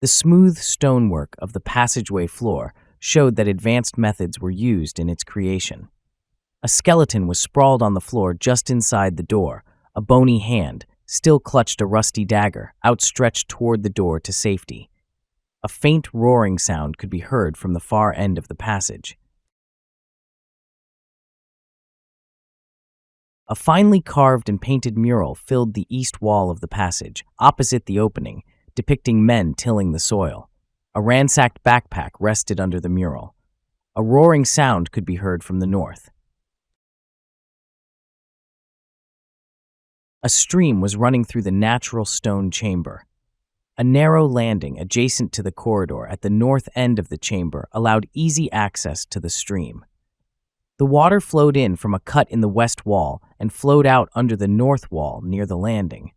The smooth stonework of the passageway floor showed that advanced methods were used in its creation. A skeleton was sprawled on the floor just inside the door. A bony hand still clutched a rusty dagger, outstretched toward the door to safety. A faint roaring sound could be heard from the far end of the passage. A finely carved and painted mural filled the east wall of the passage, opposite the opening, depicting men tilling the soil. A ransacked backpack rested under the mural. A roaring sound could be heard from the north. A stream was running through the natural stone chamber. A narrow landing adjacent to the corridor at the north end of the chamber allowed easy access to the stream. The water flowed in from a cut in the west wall and flowed out under the north wall near the landing.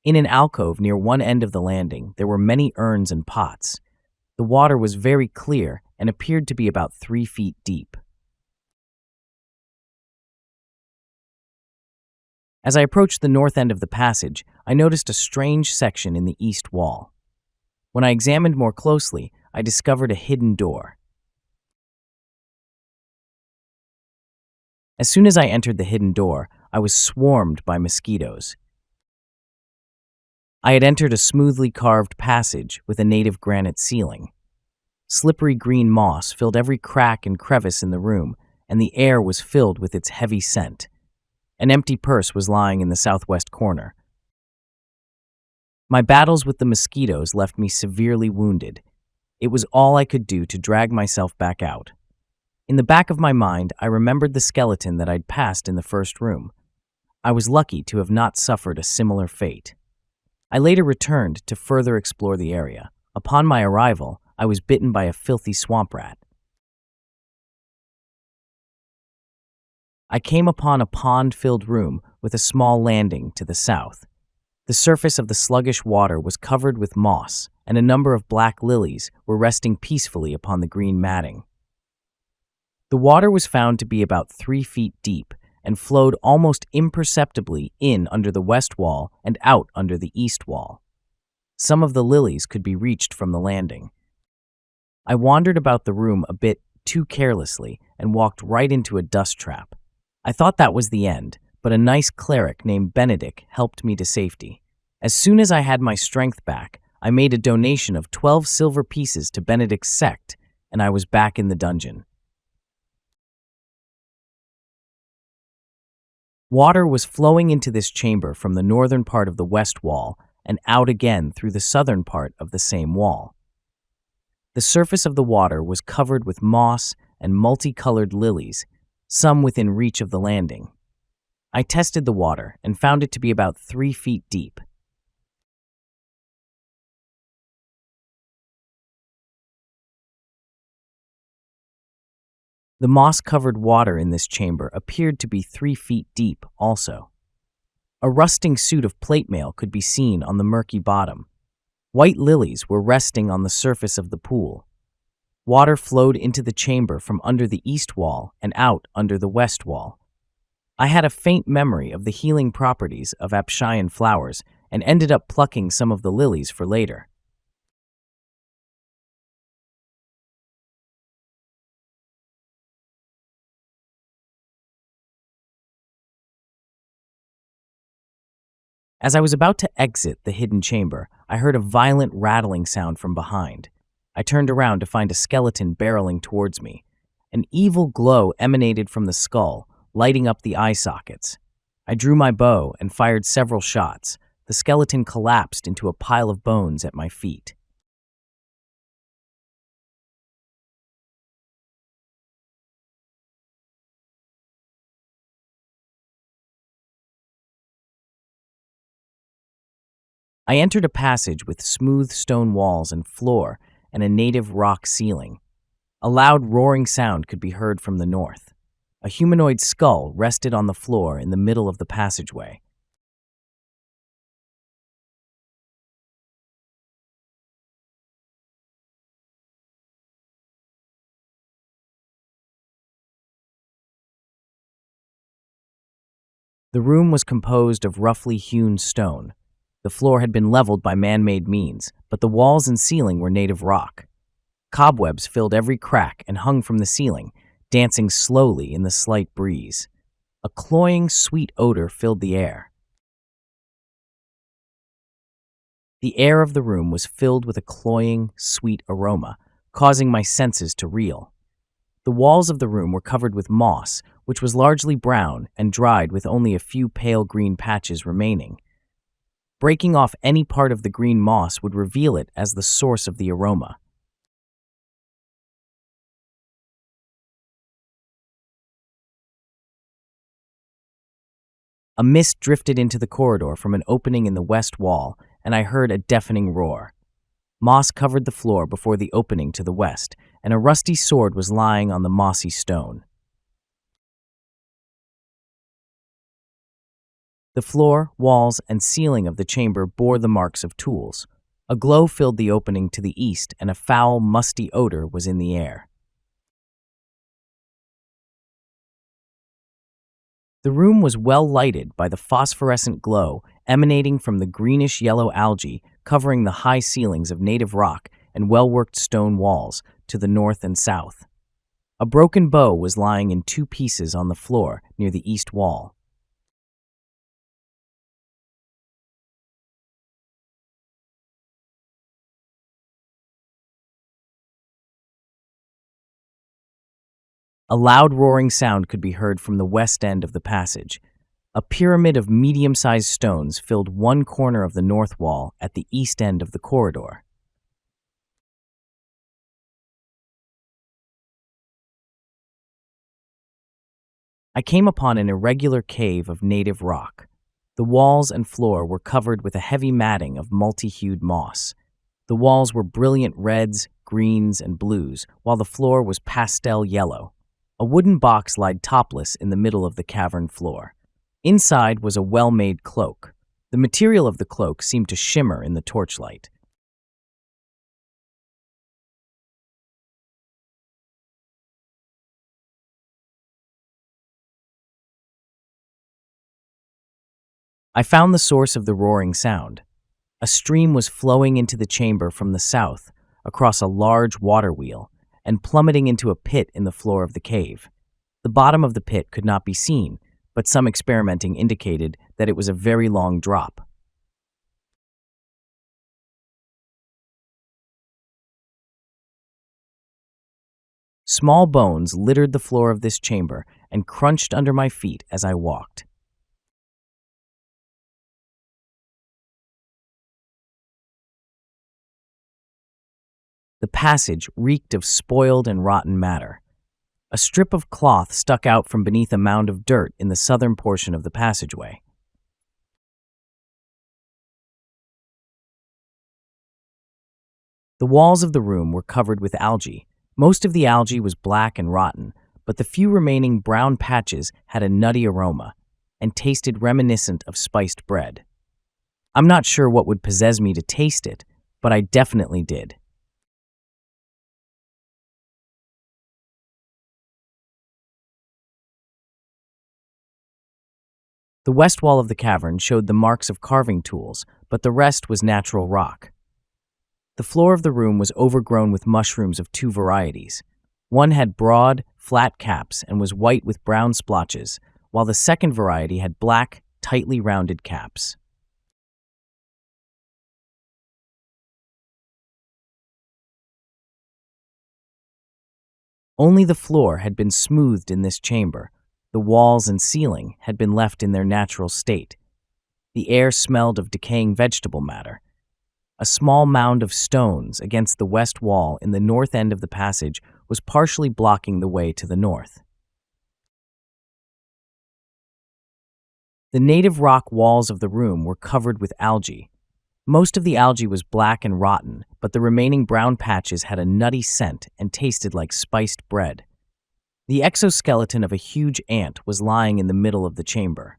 In an alcove near one end of the landing, there were many urns and pots. The water was very clear and appeared to be about 3 feet deep. As I approached the north end of the passage, I noticed a strange section in the east wall. When I examined more closely, I discovered a hidden door. As soon as I entered the hidden door, I was swarmed by mosquitoes. I had entered a smoothly carved passage with a native granite ceiling. Slippery green moss filled every crack and crevice in the room, and the air was filled with its heavy scent. An empty purse was lying in the southwest corner. My battles with the mosquitoes left me severely wounded. It was all I could do to drag myself back out. In the back of my mind, I remembered the skeleton that I'd passed in the first room. I was lucky to have not suffered a similar fate. I later returned to further explore the area. Upon my arrival, I was bitten by a filthy swamp rat. I came upon a pond-filled room with a small landing to the south. The surface of the sluggish water was covered with moss, and a number of black lilies were resting peacefully upon the green matting. The water was found to be about 3 feet deep and flowed almost imperceptibly in under the west wall and out under the east wall. Some of the lilies could be reached from the landing. I wandered about the room a bit too carelessly and walked right into a dust trap. I thought that was the end, but a nice cleric named Benedict helped me to safety. As soon as I had my strength back, I made a donation of 12 silver pieces to Benedict's sect, and I was back in the dungeon. Water was flowing into this chamber from the northern part of the west wall and out again through the southern part of the same wall. The surface of the water was covered with moss and multicolored lilies, some within reach of the landing. I tested the water and found it to be about 3 feet deep. The moss-covered water in this chamber appeared to be 3 feet deep also. A rusting suit of plate mail could be seen on the murky bottom. White lilies were resting on the surface of the pool. Water flowed into the chamber from under the east wall and out under the west wall. I had a faint memory of the healing properties of Apshaian flowers and ended up plucking some of the lilies for later. As I was about to exit the hidden chamber, I heard a violent rattling sound from behind. I turned around to find a skeleton barreling towards me. An evil glow emanated from the skull, lighting up the eye sockets. I drew my bow and fired several shots. The skeleton collapsed into a pile of bones at my feet. I entered a passage with smooth stone walls and floor and a native rock ceiling. A loud roaring sound could be heard from the north. A humanoid skull rested on the floor in the middle of the passageway. The room was composed of roughly hewn stone. The floor had been leveled by man-made means, but the walls and ceiling were native rock. Cobwebs filled every crack and hung from the ceiling, dancing slowly in the slight breeze. A cloying, sweet odor filled the air. The air of the room was filled with a cloying, sweet aroma, causing my senses to reel. The walls of the room were covered with moss, which was largely brown and dried with only a few pale green patches remaining. Breaking off any part of the green moss would reveal it as the source of the aroma. A mist drifted into the corridor from an opening in the west wall, and I heard a deafening roar. Moss covered the floor before the opening to the west, and a rusty sword was lying on the mossy stone. The floor, walls, and ceiling of the chamber bore the marks of tools. A glow filled the opening to the east, and a foul, musty odor was in the air. The room was well lighted by the phosphorescent glow emanating from the greenish-yellow algae covering the high ceilings of native rock and well-worked stone walls to the north and south. A broken bow was lying in two pieces on the floor near the east wall. A loud roaring sound could be heard from the west end of the passage. A pyramid of medium-sized stones filled one corner of the north wall at the east end of the corridor. I came upon an irregular cave of native rock. The walls and floor were covered with a heavy matting of multi-hued moss. The walls were brilliant reds, greens, and blues, while the floor was pastel yellow. A wooden box lied topless in the middle of the cavern floor. Inside was a well-made cloak. The material of the cloak seemed to shimmer in the torchlight. I found the source of the roaring sound. A stream was flowing into the chamber from the south, across a large water wheel, and plummeting into a pit in the floor of the cave. The bottom of the pit could not be seen, but some experimenting indicated that it was a very long drop. Small bones littered the floor of this chamber and crunched under my feet as I walked. The passage reeked of spoiled and rotten matter. A strip of cloth stuck out from beneath a mound of dirt in the southern portion of the passageway. The walls of the room were covered with algae. Most of the algae was black and rotten, but the few remaining brown patches had a nutty aroma and tasted reminiscent of spiced bread. I'm not sure what would possess me to taste it, but I definitely did. The west wall of the cavern showed the marks of carving tools, but the rest was natural rock. The floor of the room was overgrown with mushrooms of two varieties. One had broad, flat caps and was white with brown splotches, while the second variety had black, tightly rounded caps. Only the floor had been smoothed in this chamber. The walls and ceiling had been left in their natural state. The air smelled of decaying vegetable matter. A small mound of stones against the west wall in the north end of the passage was partially blocking the way to the north. The native rock walls of the room were covered with algae. Most of the algae was black and rotten, but the remaining brown patches had a nutty scent and tasted like spiced bread. The exoskeleton of a huge ant was lying in the middle of the chamber.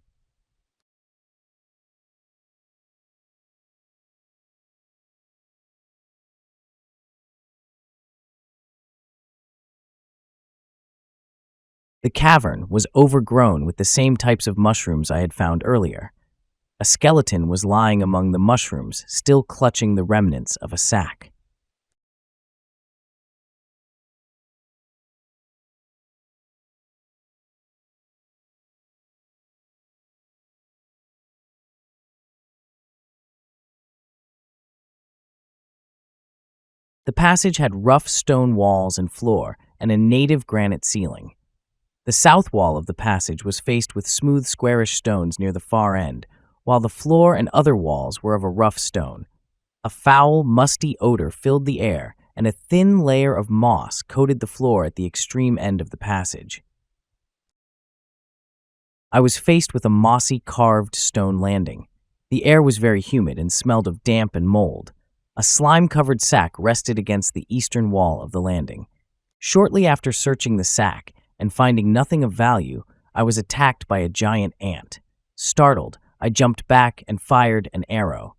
The cavern was overgrown with the same types of mushrooms I had found earlier. A skeleton was lying among the mushrooms, still clutching the remnants of a sack. The passage had rough stone walls and floor and a native granite ceiling. The south wall of the passage was faced with smooth, squarish stones near the far end, while the floor and other walls were of a rough stone. A foul, musty odor filled the air, and a thin layer of moss coated the floor at the extreme end of the passage. I was faced with a mossy, carved stone landing. The air was very humid and smelled of damp and mold. A slime-covered sack rested against the eastern wall of the landing. Shortly after searching the sack and finding nothing of value, I was attacked by a giant ant. Startled, I jumped back and fired an arrow.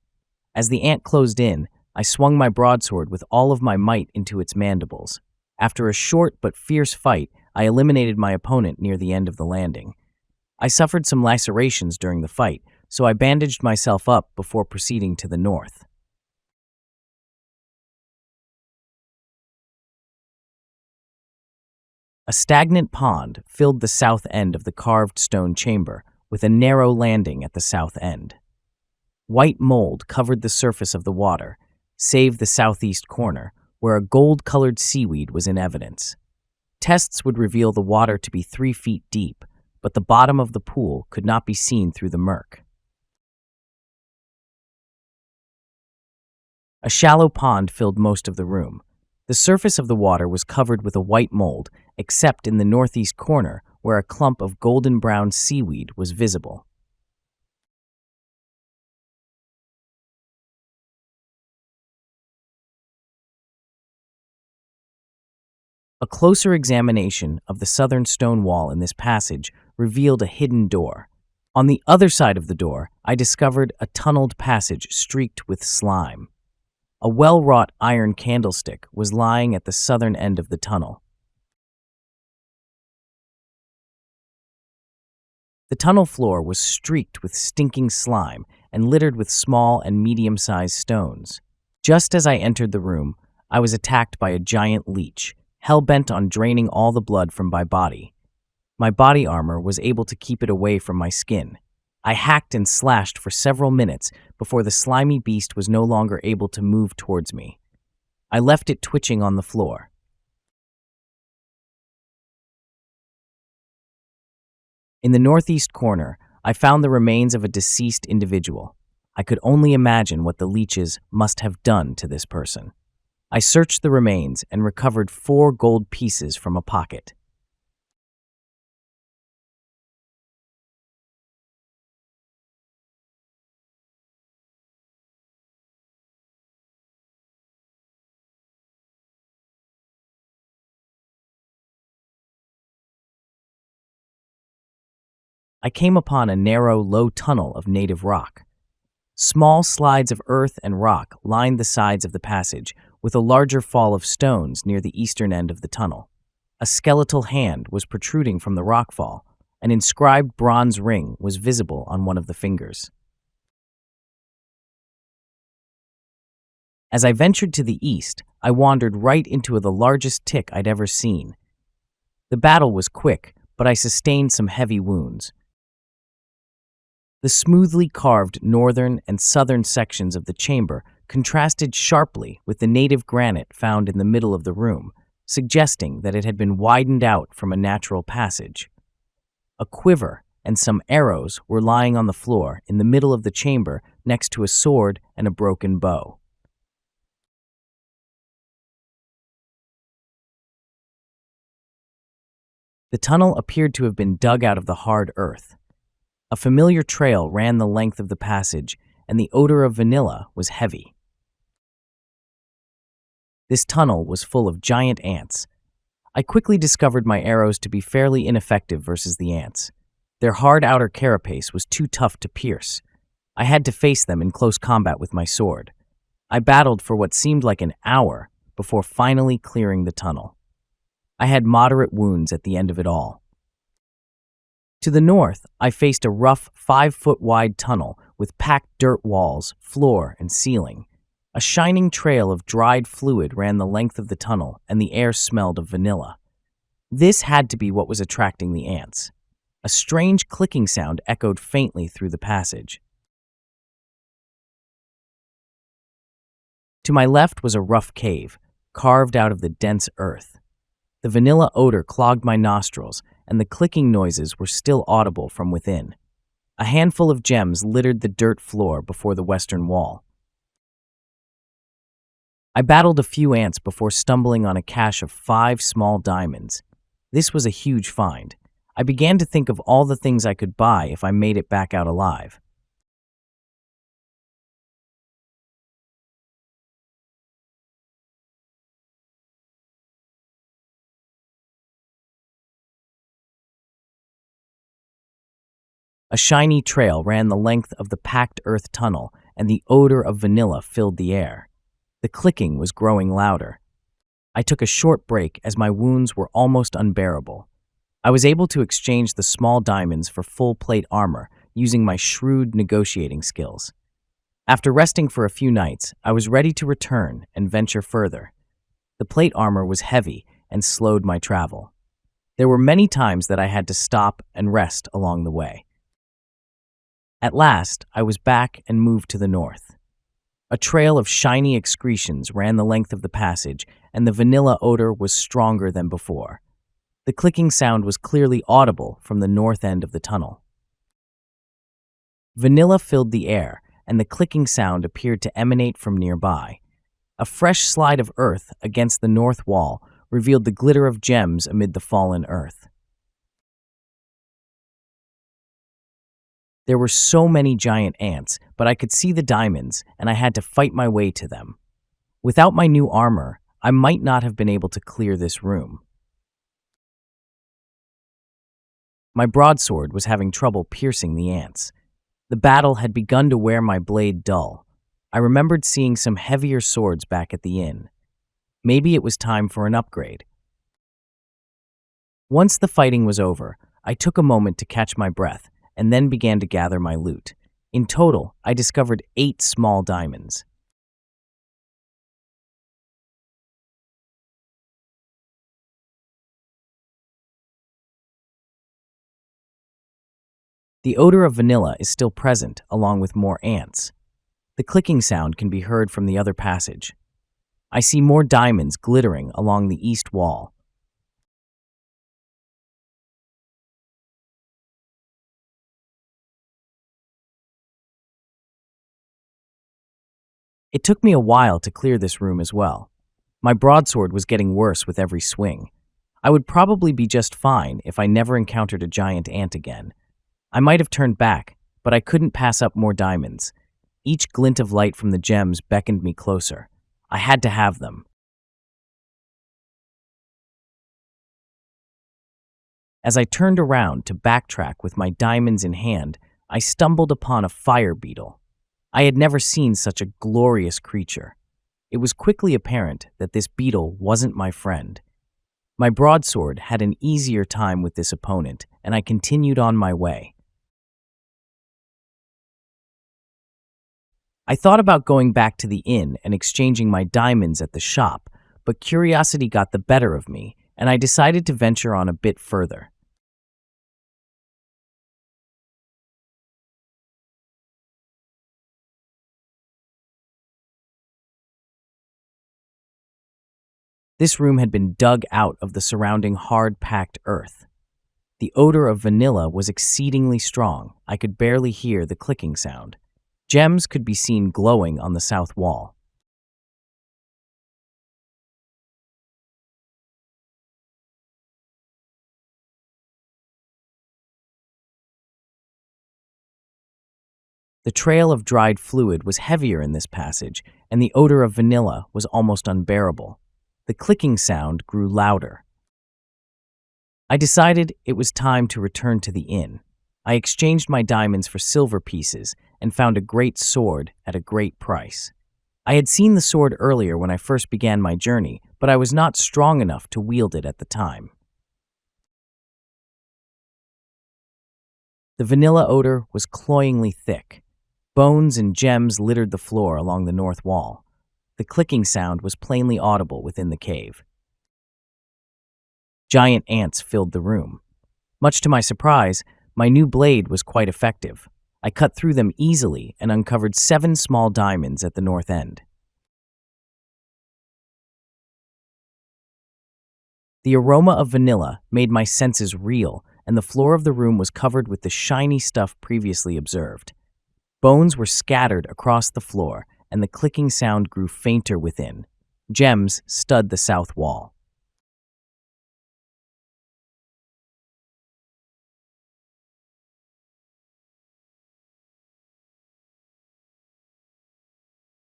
As the ant closed in, I swung my broadsword with all of my might into its mandibles. After a short but fierce fight, I eliminated my opponent near the end of the landing. I suffered some lacerations during the fight, so I bandaged myself up before proceeding to the north. A stagnant pond filled the south end of the carved stone chamber, with a narrow landing at the south end. White mold covered the surface of the water, save the southeast corner, where a gold-colored seaweed was in evidence. Tests would reveal the water to be 3 feet deep, but the bottom of the pool could not be seen through the murk. A shallow pond filled most of the room. The surface of the water was covered with a white mold, except in the northeast corner, where a clump of golden-brown seaweed was visible. A closer examination of the southern stone wall in this passage revealed a hidden door. On the other side of the door, I discovered a tunneled passage streaked with slime. A well-wrought iron candlestick was lying at the southern end of the tunnel. The tunnel floor was streaked with stinking slime and littered with small and medium-sized stones. Just as I entered the room, I was attacked by a giant leech, hell-bent on draining all the blood from my body. My body armor was able to keep it away from my skin. I hacked and slashed for several minutes before the slimy beast was no longer able to move towards me. I left it twitching on the floor. In the northeast corner, I found the remains of a deceased individual. I could only imagine what the leeches must have done to this person. I searched the remains and recovered 4 gold pieces from a pocket. I came upon a narrow, low tunnel of native rock. Small slides of earth and rock lined the sides of the passage, with a larger fall of stones near the eastern end of the tunnel. A skeletal hand was protruding from the rockfall. An inscribed bronze ring was visible on one of the fingers. As I ventured to the east, I wandered right into the largest tick I'd ever seen. The battle was quick, but I sustained some heavy wounds. The smoothly carved northern and southern sections of the chamber contrasted sharply with the native granite found in the middle of the room, suggesting that it had been widened out from a natural passage. A quiver and some arrows were lying on the floor in the middle of the chamber next to a sword and a broken bow. The tunnel appeared to have been dug out of the hard earth. A familiar trail ran the length of the passage, and the odor of vanilla was heavy. This tunnel was full of giant ants. I quickly discovered my arrows to be fairly ineffective versus the ants. Their hard outer carapace was too tough to pierce. I had to face them in close combat with my sword. I battled for what seemed like an hour before finally clearing the tunnel. I had moderate wounds at the end of it all. To the north, I faced a rough 5-foot-wide tunnel with packed dirt walls, floor, and ceiling. A shining trail of dried fluid ran the length of the tunnel, and the air smelled of vanilla. This had to be what was attracting the ants. A strange clicking sound echoed faintly through the passage. To my left was a rough cave, carved out of the dense earth. The vanilla odor clogged my nostrils, and the clicking noises were still audible from within. A handful of gems littered the dirt floor before the western wall. I battled a few ants before stumbling on a cache of 5 small diamonds. This was a huge find. I began to think of all the things I could buy if I made it back out alive. A shiny trail ran the length of the packed earth tunnel, and the odor of vanilla filled the air. The clicking was growing louder. I took a short break as my wounds were almost unbearable. I was able to exchange the small diamonds for full plate armor using my shrewd negotiating skills. After resting for a few nights, I was ready to return and venture further. The plate armor was heavy and slowed my travel. There were many times that I had to stop and rest along the way. At last, I was back and moved to the north. A trail of shiny excretions ran the length of the passage, and the vanilla odor was stronger than before. The clicking sound was clearly audible from the north end of the tunnel. Vanilla filled the air, and the clicking sound appeared to emanate from nearby. A fresh slide of earth against the north wall revealed the glitter of gems amid the fallen earth. There were so many giant ants, but I could see the diamonds, and I had to fight my way to them. Without my new armor, I might not have been able to clear this room. My broadsword was having trouble piercing the ants. The battle had begun to wear my blade dull. I remembered seeing some heavier swords back at the inn. Maybe it was time for an upgrade. Once the fighting was over, I took a moment to catch my breath and then began to gather my loot. In total, I discovered 8 small diamonds. The odor of vanilla is still present, along with more ants. The clicking sound can be heard from the other passage. I see more diamonds glittering along the east wall. It took me a while to clear this room as well. My broadsword was getting worse with every swing. I would probably be just fine if I never encountered a giant ant again. I might have turned back, but I couldn't pass up more diamonds. Each glint of light from the gems beckoned me closer. I had to have them. As I turned around to backtrack with my diamonds in hand, I stumbled upon a fire beetle. I had never seen such a glorious creature. It was quickly apparent that this beetle wasn't my friend. My broadsword had an easier time with this opponent, and I continued on my way. I thought about going back to the inn and exchanging my diamonds at the shop, but curiosity got the better of me, and I decided to venture on a bit further. This room had been dug out of the surrounding hard-packed earth. The odor of vanilla was exceedingly strong. I could barely hear the clicking sound. Gems could be seen glowing on the south wall. The trail of dried fluid was heavier in this passage, and the odor of vanilla was almost unbearable. The clicking sound grew louder. I decided it was time to return to the inn. I exchanged my diamonds for silver pieces and found a great sword at a great price. I had seen the sword earlier when I first began my journey, but I was not strong enough to wield it at the time. The vanilla odor was cloyingly thick. Bones and gems littered the floor along the north wall. The clicking sound was plainly audible within the cave. Giant ants filled the room. Much to my surprise, my new blade was quite effective. I cut through them easily and uncovered 7 small diamonds at the north end. The aroma of vanilla made my senses reel, and the floor of the room was covered with the shiny stuff previously observed. Bones were scattered across the floor, and the clicking sound grew fainter within. Gems stud the south wall.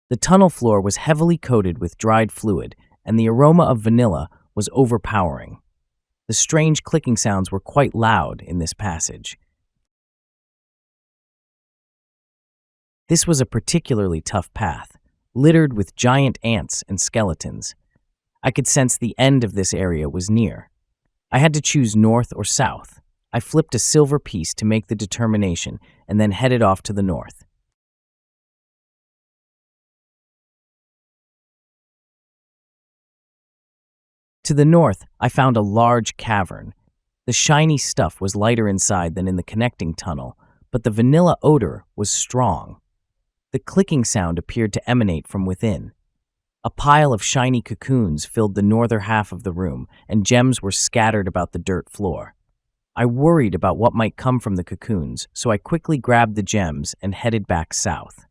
The tunnel floor was heavily coated with dried fluid, and the aroma of vanilla was overpowering. The strange clicking sounds were quite loud in this passage. This was a particularly tough path, littered with giant ants and skeletons. I could sense the end of this area was near. I had to choose north or south. I flipped a silver piece to make the determination and then headed off to the north. To the north, I found a large cavern. The shiny stuff was lighter inside than in the connecting tunnel, but the vanilla odor was strong. The clicking sound appeared to emanate from within. A pile of shiny cocoons filled the northern half of the room, and gems were scattered about the dirt floor. I worried about what might come from the cocoons, so I quickly grabbed the gems and headed back south.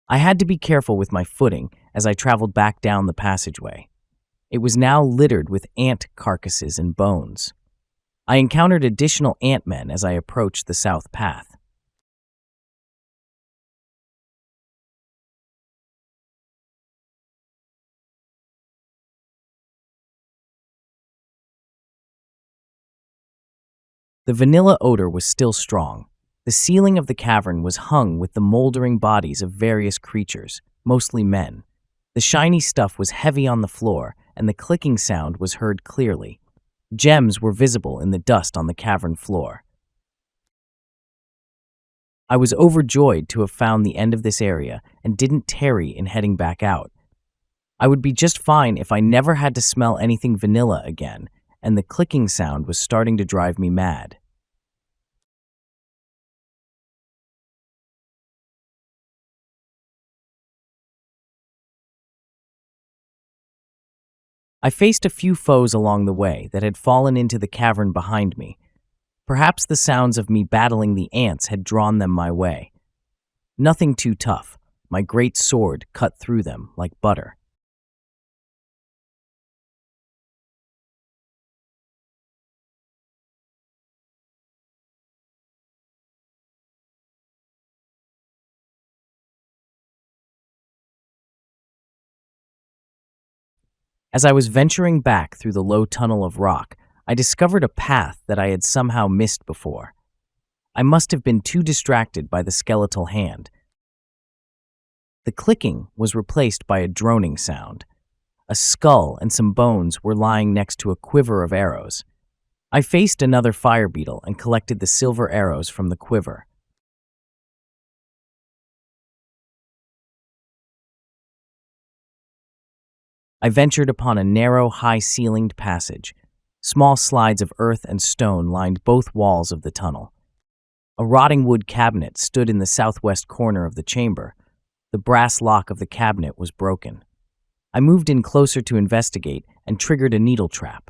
I had to be careful with my footing as I traveled back down the passageway. It was now littered with ant carcasses and bones. I encountered additional ant-men as I approached the south path. The vanilla odor was still strong. The ceiling of the cavern was hung with the moldering bodies of various creatures, mostly men. The shiny stuff was heavy on the floor, and the clicking sound was heard clearly. Gems were visible in the dust on the cavern floor. I was overjoyed to have found the end of this area and didn't tarry in heading back out. I would be just fine if I never had to smell anything vanilla again, and the clicking sound was starting to drive me mad. I faced a few foes along the way that had fallen into the cavern behind me. Perhaps the sounds of me battling the ants had drawn them my way. Nothing too tough. My great sword cut through them like butter. As I was venturing back through the low tunnel of rock, I discovered a path that I had somehow missed before. I must have been too distracted by the skeletal hand. The clicking was replaced by a droning sound. A skull and some bones were lying next to a quiver of arrows. I faced another fire beetle and collected the silver arrows from the quiver. I ventured upon a narrow, high-ceilinged passage. Small slides of earth and stone lined both walls of the tunnel. A rotting wood cabinet stood in the southwest corner of the chamber. The brass lock of the cabinet was broken. I moved in closer to investigate and triggered a needle trap.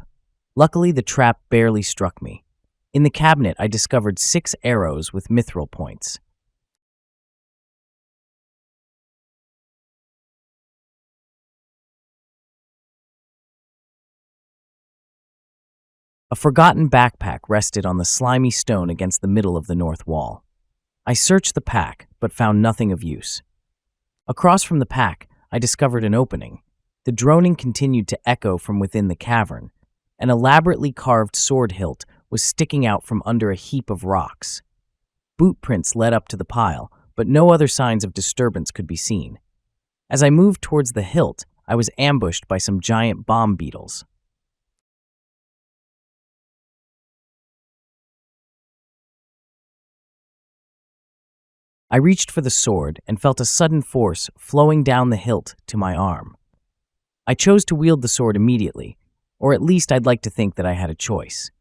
Luckily, the trap barely struck me. In the cabinet, I discovered 6 arrows with mithril points. A forgotten backpack rested on the slimy stone against the middle of the north wall. I searched the pack, but found nothing of use. Across from the pack, I discovered an opening. The droning continued to echo from within the cavern. An elaborately carved sword hilt was sticking out from under a heap of rocks. Boot prints led up to the pile, but no other signs of disturbance could be seen. As I moved towards the hilt, I was ambushed by some giant bomb beetles. I reached for the sword and felt a sudden force flowing down the hilt to my arm. I chose to wield the sword immediately, or at least I'd like to think that I had a choice.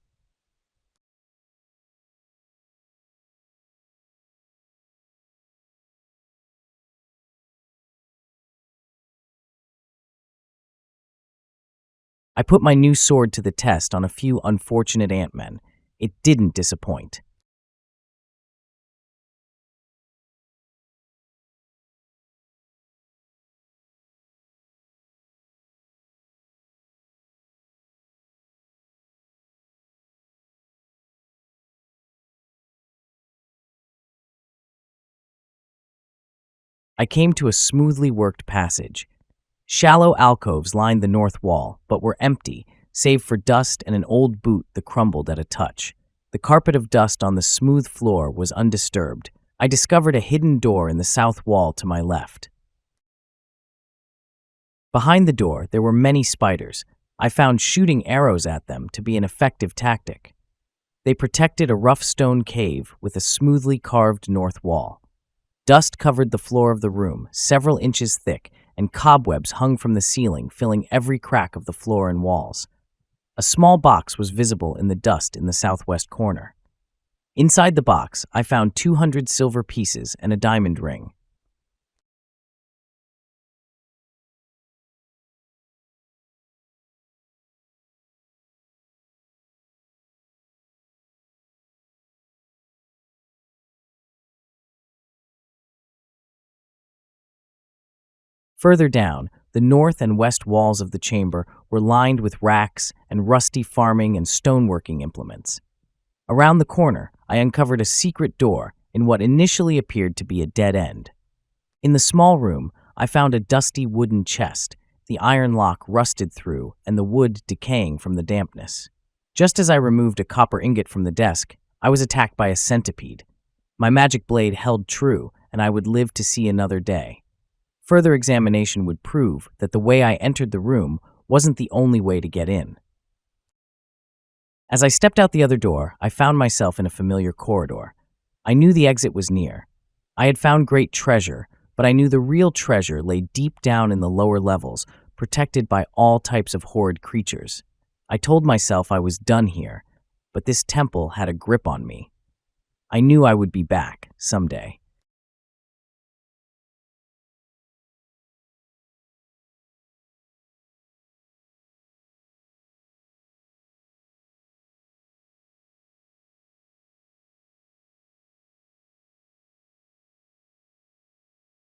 I put my new sword to the test on a few unfortunate ant-men. It didn't disappoint. I came to a smoothly worked passage. Shallow alcoves lined the north wall, but were empty, save for dust and an old boot that crumbled at a touch. The carpet of dust on the smooth floor was undisturbed. I discovered a hidden door in the south wall to my left. Behind the door, there were many spiders. I found shooting arrows at them to be an effective tactic. They protected a rough stone cave with a smoothly carved north wall. Dust covered the floor of the room, several inches thick, and cobwebs hung from the ceiling, filling every crack of the floor and walls. A small box was visible in the dust in the southwest corner. Inside the box, I found 200 silver pieces and a diamond ring. Further down, the north and west walls of the chamber were lined with racks and rusty farming and stoneworking implements. Around the corner, I uncovered a secret door in what initially appeared to be a dead end. In the small room, I found a dusty wooden chest, the iron lock rusted through and the wood decaying from the dampness. Just as I removed a copper ingot from the desk, I was attacked by a centipede. My magic blade held true, and I would live to see another day. Further examination would prove that the way I entered the room wasn't the only way to get in. As I stepped out the other door, I found myself in a familiar corridor. I knew the exit was near. I had found great treasure, but I knew the real treasure lay deep down in the lower levels, protected by all types of horrid creatures. I told myself I was done here, but this temple had a grip on me. I knew I would be back someday.